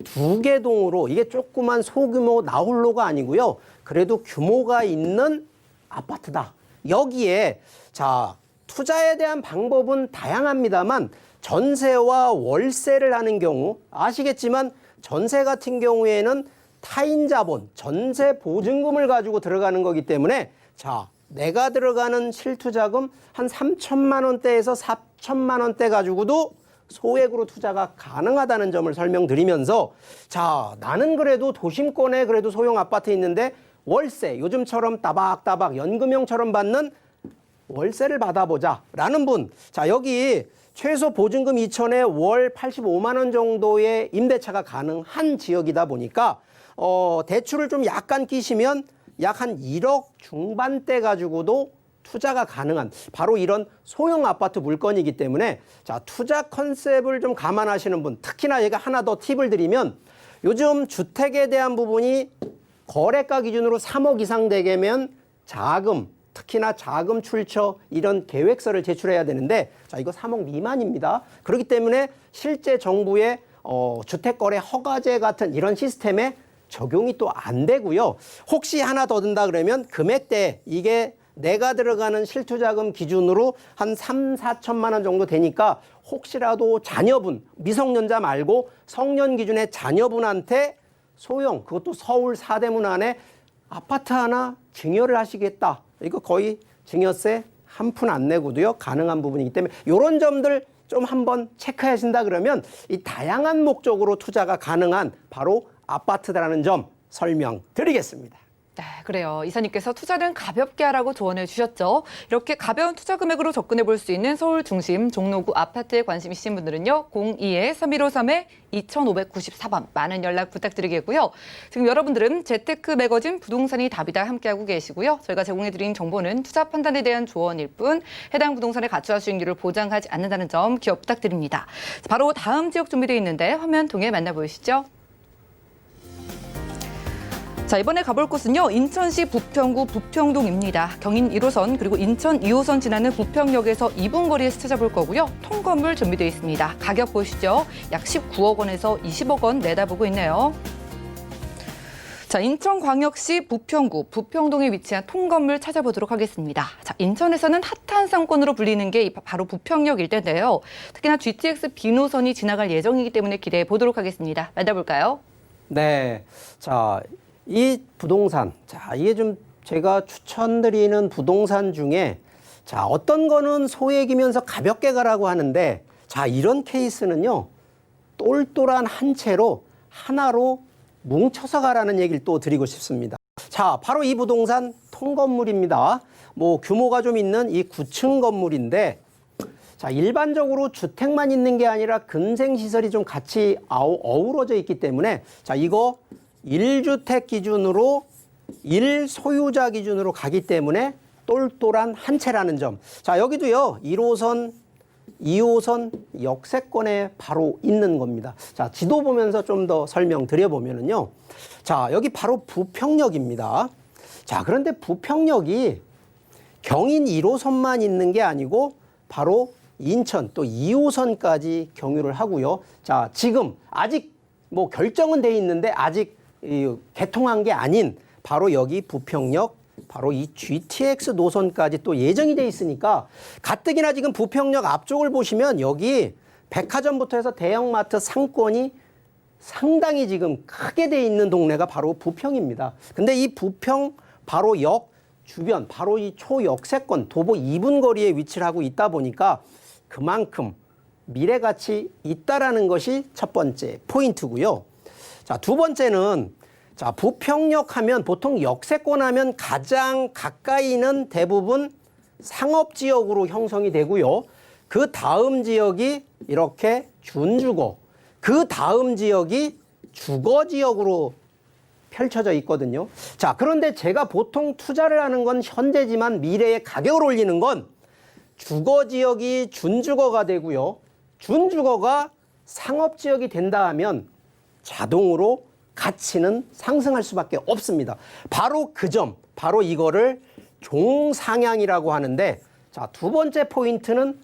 2개 동으로, 이게 조그만 소규모 나홀로가 아니고요. 그래도 규모가 있는 아파트다. 여기에 자, 투자에 대한 방법은 다양합니다만 전세와 월세를 하는 경우, 아시겠지만 전세 같은 경우에는 타인 자본, 전세 보증금을 가지고 들어가는 거기 때문에, 자, 내가 들어가는 실투자금 한 3천만 원대에서 4천만 원대 가지고도 소액으로 투자가 가능하다는 점을 설명드리면서, 자, 나는 그래도 도심권에 그래도 소형 아파트 있는데 월세, 요즘처럼 따박따박 연금형처럼 받는 월세를 받아보자 라는 분, 자, 여기 최소 보증금 2천에 월 85만 원 정도의 임대차가 가능한 지역이다 보니까 대출을 좀 약간 끼시면 약 한 1억 중반대 가지고도 투자가 가능한 바로 이런 소형 아파트 물건이기 때문에, 자, 투자 컨셉을 좀 감안하시는 분, 특히나 얘가 하나 더 팁을 드리면, 요즘 주택에 대한 부분이 거래가 기준으로 3억 이상 되면 자금, 특히나 자금 출처 이런 계획서를 제출해야 되는데, 자, 이거 3억 미만입니다. 그렇기 때문에 실제 정부의 주택거래 허가제 같은 이런 시스템에 적용이 또 안 되고요. 혹시 하나 더 든다 그러면 금액대, 이게 내가 들어가는 실투자금 기준으로 한 3, 4천만 원 정도 되니까 혹시라도 자녀분, 미성년자 말고 성년 기준의 자녀분한테 소형, 그것도 서울 4대문 안에 아파트 하나 증여를 하시겠다. 이거 거의 증여세 한 푼 안 내고도요, 가능한 부분이기 때문에 이런 점들 좀 한번 체크하신다 그러면 이 다양한 목적으로 투자가 가능한 바로 아파트라는 점 설명드리겠습니다. 네, 그래요. 이사님께서 투자는 가볍게 하라고 조언해 주셨죠. 이렇게 가벼운 투자 금액으로 접근해 볼 수 있는 서울 중심 종로구 아파트에 관심 있으신 분들은요, 02-3153-2594번 많은 연락 부탁드리겠고요. 지금 여러분들은 재테크 매거진 부동산이 답이다 함께하고 계시고요. 저희가 제공해드린 정보는 투자 판단에 대한 조언일 뿐 해당 부동산의 가치와 수익률을 보장하지 않는다는 점 기억 부탁드립니다. 바로 다음 지역 준비되어 있는데 화면 통해 만나보시죠. 자, 이번에 가볼 곳은요, 인천시 부평구 부평동입니다. 경인 1호선 그리고 인천 2호선 지나는 부평역에서 2분 거리에서 찾아볼 거고요. 통건물 준비되어 있습니다. 가격 보시죠. 약 19억 원에서 20억 원 내다보고 있네요. 자, 인천광역시 부평구 부평동에 위치한 통건물 찾아보도록 하겠습니다. 자, 인천에서는 핫한 상권으로 불리는 게 바로 부평역 일대인데요. 특히나 GTX 비노선이 지나갈 예정이기 때문에 기대해 보도록 하겠습니다. 만나볼까요? 네. 자, 이 부동산, 자, 이게 좀 제가 추천드리는 부동산 중에, 자, 어떤 거는 소액이면서 가볍게 가라고 하는데, 자, 이런 케이스는요, 똘똘한 한 채로 하나로 뭉쳐서 가라는 얘기를 또 드리고 싶습니다. 자, 바로 이 부동산 통건물입니다. 뭐 규모가 좀 있는 이 9층 건물인데, 자, 일반적으로 주택만 있는 게 아니라 근생시설이 좀 같이 어우러져 있기 때문에, 자, 이거 1주택 기준으로 1소유자 기준으로 가기 때문에 똘똘한 한 채라는 점. 자, 여기도요, 1호선, 2호선 역세권에 바로 있는 겁니다. 자, 지도 보면서 좀 더 설명드려보면은요. 자, 여기 바로 부평역입니다. 자, 그런데 부평역이 경인 1호선만 있는 게 아니고 바로 인천 또 2호선까지 경유를 하고요. 자, 지금 아직 뭐 결정은 돼 있는데 아직 개통한 게 아닌 바로 여기 부평역, 바로 이 GTX 노선까지 또 예정이 돼 있으니까, 가뜩이나 지금 부평역 앞쪽을 보시면 여기 백화점부터 해서 대형마트 상권이 상당히 지금 크게 돼 있는 동네가 바로 부평입니다. 근데 이 부평 바로 역 주변, 바로 이 초역세권 도보 2분 거리에 위치를 하고 있다 보니까 그만큼 미래 가치 있다라는 것이 첫 번째 포인트고요. 자, 두 번째는 자, 부평역 하면 보통 역세권 하면 가장 가까이는 대부분 상업지역으로 형성이 되고요. 그 다음 지역이 이렇게 준주거, 그 다음 지역이 주거지역으로 펼쳐져 있거든요. 자, 그런데 제가 보통 투자를 하는 건 현재지만 미래에 가격을 올리는 건 주거지역이 준주거가 되고요. 준주거가 상업지역이 된다 하면 자동으로 가치는 상승할 수밖에 없습니다. 바로 그 점, 바로 이거를 종상향이라고 하는데, 자, 두 번째 포인트는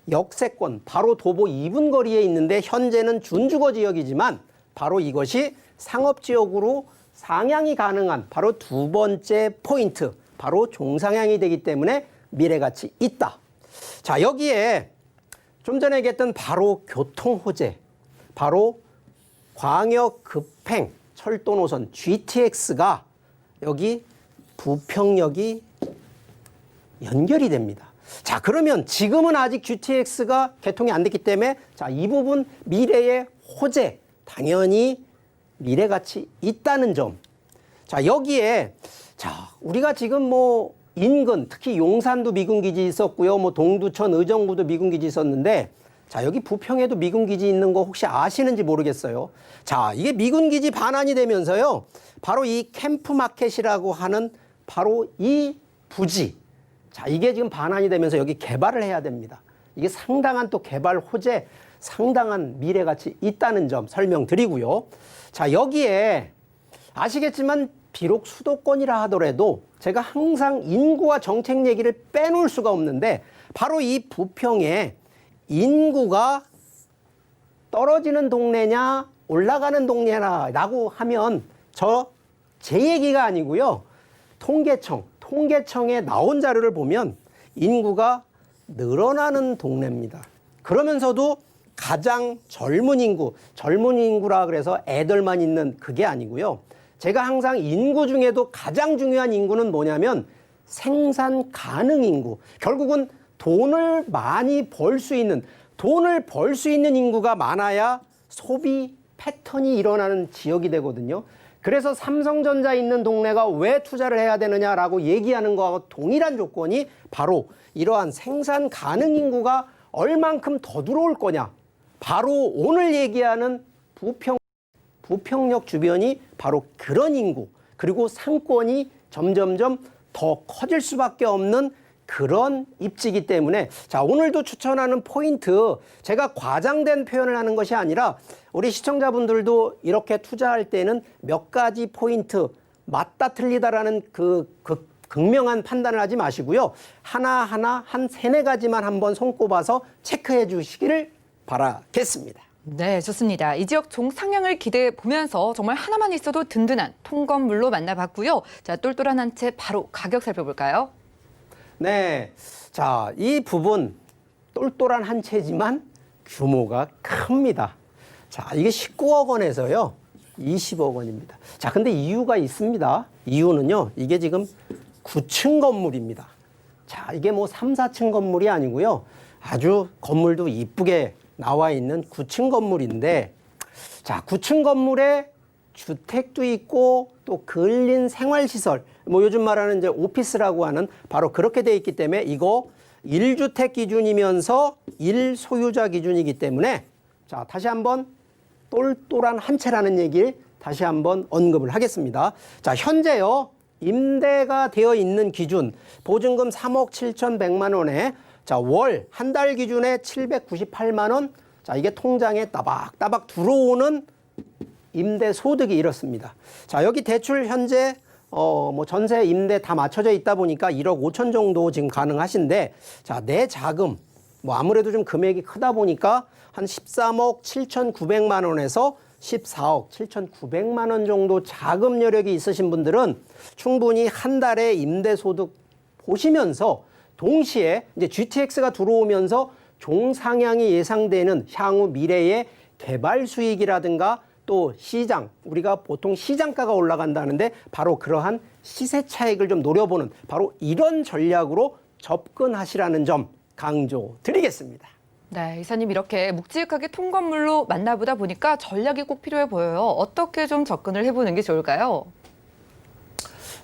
역세권, 바로 도보 2분 거리에 있는데 현재는 준주거 지역이지만 바로 이것이 상업지역으로 상향이 가능한 바로 두 번째 포인트, 바로 종상향이 되기 때문에 미래가치 있다. 자, 여기에 좀 전에 얘기했던 바로 교통호재, 바로 광역 급행 철도 노선 GTX가 여기 부평역이 연결이 됩니다. 자, 그러면 지금은 아직 GTX가 개통이 안 됐기 때문에 자, 이 부분 미래의 호재, 당연히 미래 가치 있다는 점. 자, 여기에 자, 우리가 지금 뭐 인근, 특히 용산도 미군기지 있었고요. 뭐 동두천, 의정부도 미군기지 있었는데 자, 여기 부평에도 미군기지 있는 거 혹시 아시는지 모르겠어요. 자, 이게 미군기지 반환이 되면서요. 바로 이 캠프마켓이라고 하는 바로 이 부지. 자, 이게 지금 반환이 되면서 여기 개발을 해야 됩니다. 이게 상당한 또 개발 호재, 상당한 미래 가치 있다는 점 설명드리고요. 자, 여기에 아시겠지만 비록 수도권이라 하더라도 제가 항상 인구와 정책 얘기를 빼놓을 수가 없는데 바로 이 부평에 인구가 떨어지는 동네냐 올라가는 동네냐라고 하면 제 얘기가 아니고요. 통계청에 나온 자료를 보면 인구가 늘어나는 동네입니다. 그러면서도 가장 젊은 인구라 그래서 애들만 있는 그게 아니고요. 제가 항상 인구 중에도 가장 중요한 인구는 뭐냐면 생산 가능 인구. 결국은 돈을 많이 벌 수 있는 인구가 많아야 소비 패턴이 일어나는 지역이 되거든요. 그래서 삼성전자 있는 동네가 왜 투자를 해야 되느냐라고 얘기하는 거하고 동일한 조건이 바로 이러한 생산 가능 인구가 얼만큼 더 들어올 거냐. 바로 오늘 얘기하는 부평역 주변이 바로 그런 인구, 그리고 상권이 점점점 더 커질 수밖에 없는 그런 입지이기 때문에 자, 오늘도 추천하는 포인트, 제가 과장된 표현을 하는 것이 아니라 우리 시청자분들도 이렇게 투자할 때는 몇 가지 포인트 맞다 틀리다라는 그 극명한 판단을 하지 마시고요. 하나하나 한 3-4가지만 한번 손꼽아서 체크해 주시기를 바라겠습니다. 네, 좋습니다. 이 지역 종상향을 기대해 보면서 정말 하나만 있어도 든든한 통건물로 만나봤고요. 자, 똘똘한 한 채 바로 가격 살펴볼까요? 네, 자, 이 부분 똘똘한 한 채지만 규모가 큽니다. 자, 이게 19억 원에서요 20억 원입니다. 자, 근데 이유가 있습니다. 이유는요, 이게 지금 9층 건물입니다. 자, 이게 뭐 3, 4층 건물이 아니고요. 아주 건물도 이쁘게 나와 있는 9층 건물인데, 자, 9층 건물에 주택도 있고 또 근린 생활시설, 뭐 요즘 말하는 이제 오피스라고 하는 바로 그렇게 돼 있기 때문에 이거 1주택 기준이면서 1소유자 기준이기 때문에 자, 다시 한번 똘똘한 한 채라는 얘기를 다시 한번 언급을 하겠습니다. 자, 현재요, 임대가 되어 있는 기준 보증금 3억 7,100만 원에 자, 월 한 달 기준에 798만 원. 자, 이게 통장에 따박따박 들어오는 임대 소득이 이렇습니다. 자, 여기 대출 현재 뭐 전세 임대 다 맞춰져 있다 보니까 1억 5천 정도 지금 가능하신데, 자, 내 자금 뭐 아무래도 좀 금액이 크다 보니까 한 13억 7,900만 원에서 14억 7,900만 원 정도 자금 여력이 있으신 분들은 충분히 한 달에 임대 소득 보시면서 동시에 이제 GTX가 들어오면서 종상향이 예상되는 향후 미래의 개발 수익이라든가 또 시장, 우리가 보통 시장가가 올라간다는데 바로 그러한 시세 차익을 좀 노려보는 바로 이런 전략으로 접근하시라는 점 강조드리겠습니다. 네, 이사님 이렇게 묵직하게 통건물로 만나보다 보니까 전략이 꼭 필요해 보여요. 어떻게 좀 접근을 해보는 게 좋을까요?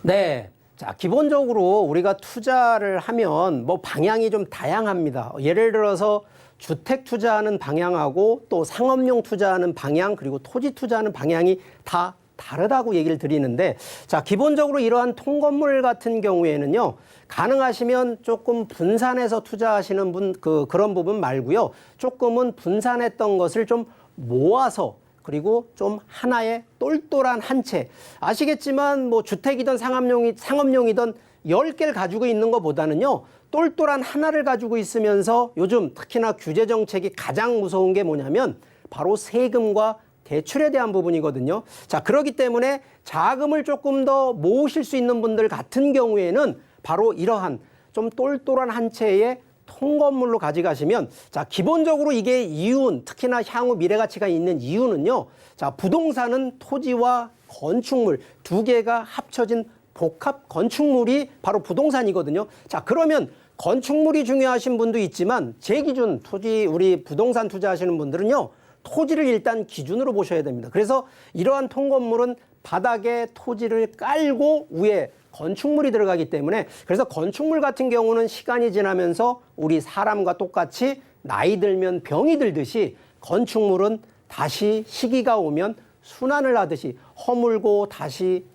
네. 자, 기본적으로 우리가 투자를 하면 뭐 방향이 좀 다양합니다. 예를 들어서 주택 투자하는 방향하고 또 상업용 투자하는 방향 그리고 토지 투자하는 방향이 다 다르다고 얘기를 드리는데 자, 기본적으로 이러한 통건물 같은 경우에는요. 가능하시면 조금 분산해서 투자하시는 그런 부분 말고요. 조금은 분산했던 것을 좀 모아서 그리고 좀 하나의 똘똘한 한 채. 아시겠지만 뭐 주택이든 상업용이든 10개를 가지고 있는 것보다는요. 똘똘한 하나를 가지고 있으면서 요즘 특히나 규제 정책이 가장 무서운 게 뭐냐면 바로 세금과 대출에 대한 부분이거든요. 자, 그렇기 때문에 자금을 조금 더 모으실 수 있는 분들 같은 경우에는 바로 이러한 좀 똘똘한 한 채의 통건물로 가져가시면 자, 기본적으로 이게 이윤, 특히나 향후 미래 가치가 있는 이유는요. 자, 부동산은 토지와 건축물 두 개가 합쳐진 복합 건축물이 바로 부동산이거든요. 자, 그러면 건축물이 중요하신 분도 있지만 제 기준 우리 부동산 투자하시는 분들은요. 토지를 일단 기준으로 보셔야 됩니다. 그래서 이러한 통건물은 바닥에 토지를 깔고 위에 건축물이 들어가기 때문에 그래서 건축물 같은 경우는 시간이 지나면서 우리 사람과 똑같이 나이 들면 병이 들듯이 건축물은 다시 시기가 오면 순환을 하듯이 허물고 다시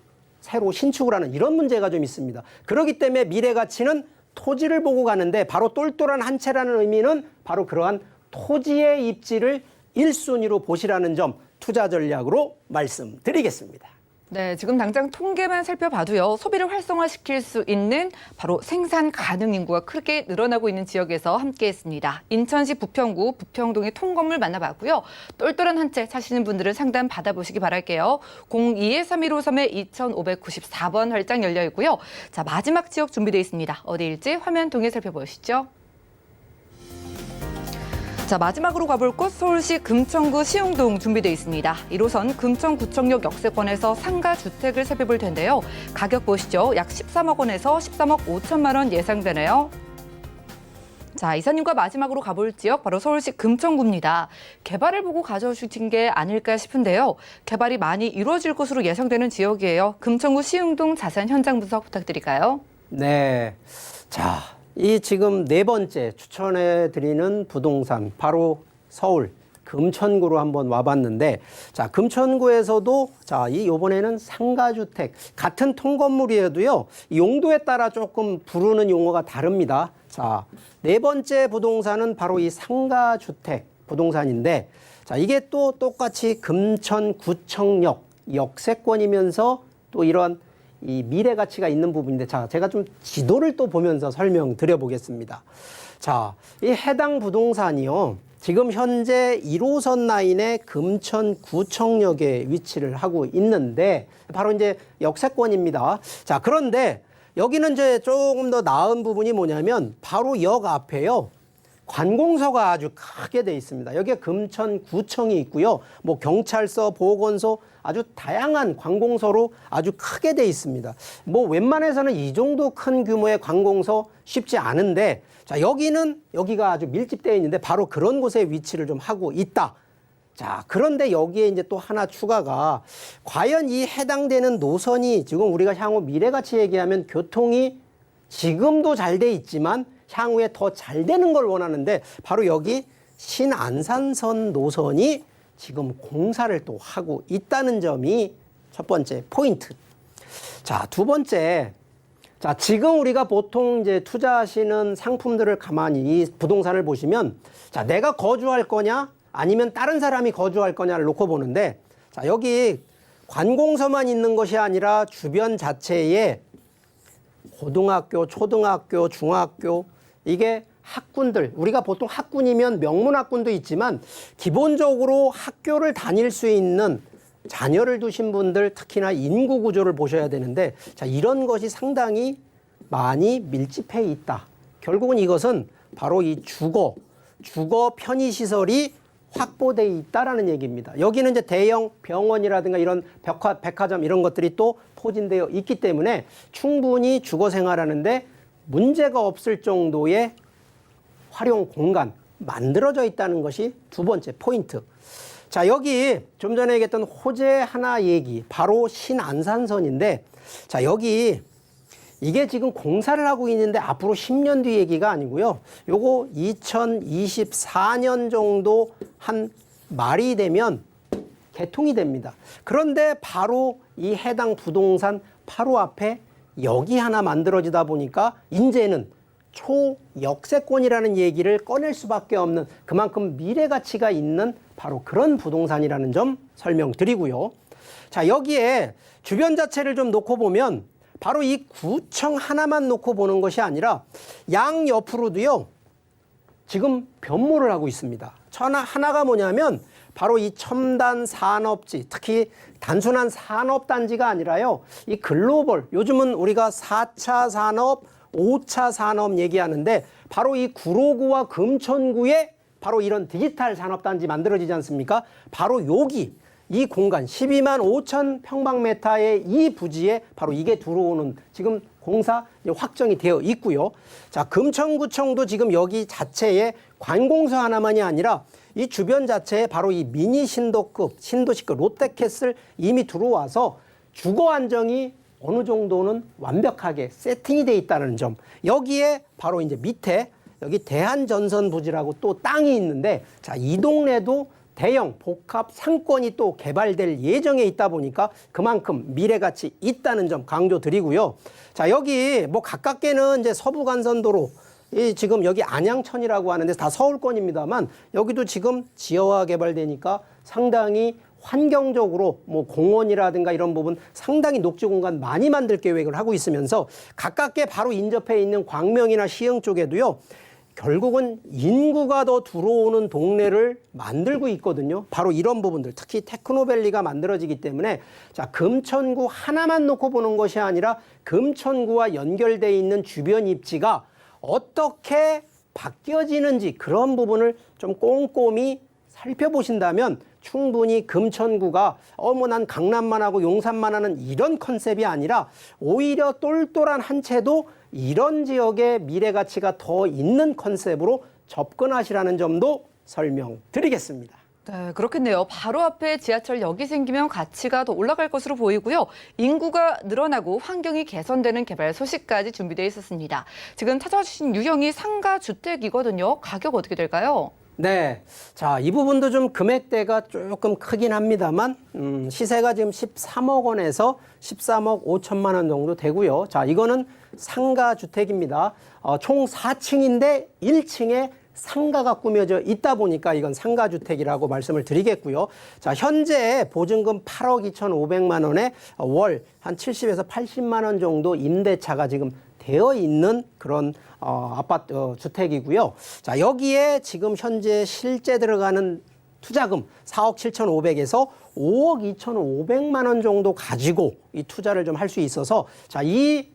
새로 신축을 하는 이런 문제가 좀 있습니다. 그렇기 때문에 미래 가치는 토지를 보고 가는데 바로 똘똘한 한 채라는 의미는 바로 그러한 토지의 입지를 1순위로 보시라는 점 투자 전략으로 말씀드리겠습니다. 네, 지금 당장 통계만 살펴봐도요. 소비를 활성화시킬 수 있는 바로 생산 가능 인구가 크게 늘어나고 있는 지역에서 함께했습니다. 인천시 부평구 부평동의 통건물 만나봤고요. 똘똘한 한 채 사시는 분들은 상담 받아보시기 바랄게요. 02-3153에 2594번 활짝 열려 있고요. 자, 마지막 지역 준비되어 있습니다. 어디일지 화면 통해 살펴보시죠. 자, 마지막으로 가볼 곳 서울시 금천구 시흥동 준비되어 있습니다. 1호선 금천구청역 역세권에서 상가 주택을 살펴볼 텐데요. 가격 보시죠. 약 13억 원에서 13억 5천만 원 예상되네요. 자, 이사님과 마지막으로 가볼 지역 바로 서울시 금천구입니다. 개발을 보고 가져오신 게 아닐까 싶은데요. 개발이 많이 이루어질 것으로 예상되는 지역이에요. 금천구 시흥동 자세한 현장 분석 부탁드릴까요? 네. 자, 이 지금 네 번째 추천해 드리는 부동산 바로 서울 금천구로 한번 와봤는데 자, 금천구에서도 자, 요번에는 상가주택 같은 통건물이라도요. 용도에 따라 조금 부르는 용어가 다릅니다. 자, 네 번째 부동산은 바로 이 상가주택 부동산인데 자, 이게 또 똑같이 금천구청역 역세권이면서 또 이런 이 미래 가치가 있는 부분인데 자, 제가 좀 지도를 또 보면서 설명드려 보겠습니다. 자, 이 해당 부동산이요. 지금 현재 1호선 라인의 금천구청역에 위치를 하고 있는데 바로 이제 역세권입니다. 자, 그런데 여기는 이제 조금 더 나은 부분이 뭐냐면 바로 역 앞에요. 관공서가 아주 크게 돼 있습니다. 여기에 금천구청이 있고요. 뭐 경찰서, 보건소 아주 다양한 관공서로 아주 크게 돼 있습니다. 뭐 웬만해서는 이 정도 큰 규모의 관공서 쉽지 않은데 자, 여기가 아주 밀집되어 있는데 바로 그런 곳에 위치를 좀 하고 있다. 자, 그런데 여기에 이제 또 하나 추가가 과연 이 해당되는 노선이 지금 우리가 향후 미래가치 얘기하면 교통이 지금도 잘 돼 있지만 향후에 더 잘 되는 걸 원하는데 바로 여기 신안산선 노선이 지금 공사를 또 하고 있다는 점이 첫 번째 포인트. 자, 두 번째. 자, 지금 우리가 보통 이제 투자하시는 상품들을 가만히 이 부동산을 보시면 자, 내가 거주할 거냐 아니면 다른 사람이 거주할 거냐를 놓고 보는데 자, 여기 관공서만 있는 것이 아니라 주변 자체에 고등학교, 초등학교, 중학교 이게 학군들 우리가 보통 학군이면 명문학군도 있지만 기본적으로 학교를 다닐 수 있는 자녀를 두신 분들 특히나 인구 구조를 보셔야 되는데 자, 이런 것이 상당히 많이 밀집해 있다. 결국은 이것은 바로 이 주거 편의시설이 확보돼 있다라는 얘기입니다. 여기는 이제 대형 병원이라든가 이런 백화점 이런 것들이 또 포진되어 있기 때문에 충분히 주거 생활하는데 문제가 없을 정도의 활용 공간 만들어져 있다는 것이 두 번째 포인트. 자, 여기 좀 전에 얘기했던 호재 하나 얘기, 바로 신안산선인데, 자, 여기 이게 지금 공사를 하고 있는데 앞으로 10년 뒤 얘기가 아니고요. 요거 2024년 정도 한 말이 되면 개통이 됩니다. 그런데 바로 이 해당 부동산 바로 앞에 여기 하나 만들어지다 보니까 이제는 초역세권이라는 얘기를 꺼낼 수밖에 없는, 그만큼 미래 가치가 있는 바로 그런 부동산이라는 점 설명드리고요. 자, 여기에 주변 자체를 좀 놓고 보면 바로 이 구청 하나만 놓고 보는 것이 아니라 양 옆으로도요, 지금 변모를 하고 있습니다. 하나가 뭐냐면 바로 이 첨단 산업지, 특히 단순한 산업단지가 아니라요, 이 글로벌, 요즘은 우리가 4차 산업, 5차 산업 얘기하는데 바로 이 구로구와 금천구에 바로 이런 디지털 산업단지 만들어지지 않습니까? 바로 여기 이 공간 12만 5천 평방미터의 이 부지에 바로 이게 들어오는, 지금 공사 확정이 되어 있고요. 자, 금천구청도 지금 여기 자체에 관공서 하나만이 아니라 이 주변 자체에 바로 이 미니 신도시급 롯데캐슬 이미 들어와서 주거 안정이 어느 정도는 완벽하게 세팅이 돼 있다는 점. 여기에 바로 이제 밑에 여기 대한전선 부지라고 또 땅이 있는데, 자, 이 동네도 대형 복합 상권이 또 개발될 예정에 있다 보니까 그만큼 미래가치 있다는 점 강조드리고요. 자, 여기 뭐 가깝게는 이제 서부간선도로, 이 지금 여기 안양천이라고 하는데 다 서울권입니다만 여기도 지금 지하화 개발되니까 상당히 환경적으로 뭐 공원이라든가 이런 부분 상당히 녹지 공간 많이 만들 계획을 하고 있으면서 가깝게 바로 인접해 있는 광명이나 시흥 쪽에도요, 결국은 인구가 더 들어오는 동네를 만들고 있거든요. 바로 이런 부분들, 특히 테크노밸리가 만들어지기 때문에, 자, 금천구 하나만 놓고 보는 것이 아니라 금천구와 연결되어 있는 주변 입지가 어떻게 바뀌어지는지 그런 부분을 좀 꼼꼼히 살펴보신다면 충분히 금천구가 뭐 난 강남만 하고 용산만 하는 이런 컨셉이 아니라 오히려 똘똘한 한 채도 이런 지역의 미래 가치가 더 있는 컨셉으로 접근하시라는 점도 설명드리겠습니다. 네, 그렇겠네요. 바로 앞에 지하철역이 생기면 가치가 더 올라갈 것으로 보이고요. 인구가 늘어나고 환경이 개선되는 개발 소식까지 준비되어 있었습니다. 지금 찾아주신 유형이 상가주택이거든요. 가격 어떻게 될까요? 네. 자, 이 부분도 좀 금액대가 조금 크긴 합니다만, 시세가 지금 13억 원에서 13억 5천만 원 정도 되고요. 자, 이거는 상가주택입니다. 총 4층인데 1층에 상가가 꾸며져 있다 보니까 이건 상가주택이라고 말씀을 드리겠고요. 자, 현재 보증금 8억 2,500만 원에 월 한 70에서 80만 원 정도 임대차가 지금 되어 있는 그런 아파트 주택이고요. 자, 여기에 지금 현재 실제 들어가는 투자금 4억 7,500에서 5억 2,500만 원 정도 가지고 이 투자를 좀 할 수 있어서, 자, 이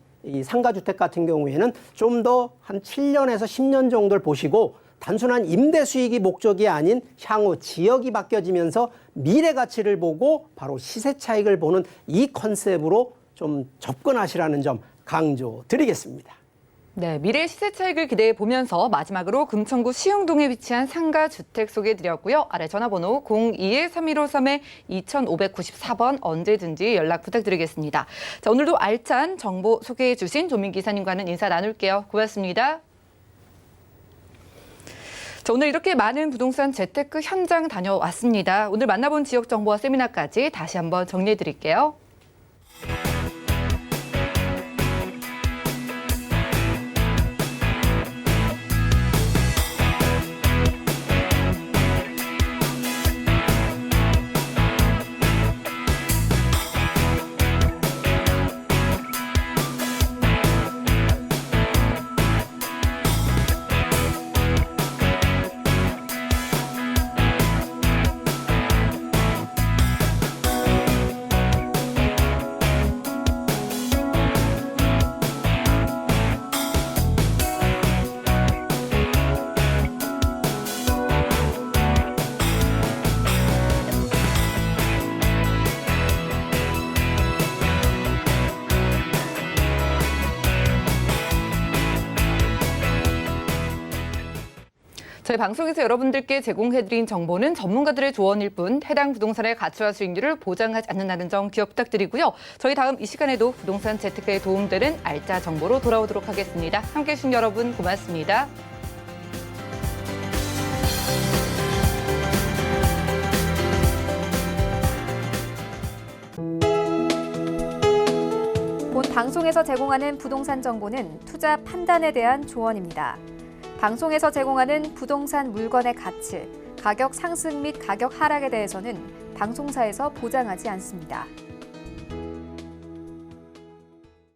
상가주택 같은 경우에는 좀 더 한 7년에서 10년 정도를 보시고 단순한 임대 수익이 목적이 아닌 향후 지역이 바뀌어지면서 미래 가치를 보고 바로 시세 차익을 보는 이 컨셉으로 좀 접근하시라는 점 강조드리겠습니다. 네, 미래 시세 차익을 기대해 보면서 마지막으로 금천구 시흥동에 위치한 상가주택 소개해드렸고요. 아래 전화번호 02-3153-2594번 언제든지 연락 부탁드리겠습니다. 자, 오늘도 알찬 정보 소개해 주신 조민 기사님과는 인사 나눌게요. 고맙습니다. 자, 오늘 이렇게 많은 부동산 재테크 현장 다녀왔습니다. 오늘 만나본 지역 정보와 세미나까지 다시 한번 정리해 드릴게요. 네, 방송에서 여러분들께 제공해드린 정보는 전문가들의 조언일 뿐 해당 부동산의 가치와 수익률을 보장하지 않는다는 점 기억 부탁드리고요. 저희 다음 이 시간에도 부동산 재테크에 도움되는 알짜 정보로 돌아오도록 하겠습니다. 함께해 주신 여러분 고맙습니다. 본 방송에서 제공하는 부동산 정보는 투자 판단에 대한 조언입니다. 방송에서 제공하는 부동산 물건의 가치, 가격 상승 및 가격 하락에 대해서는 방송사에서 보장하지 않습니다.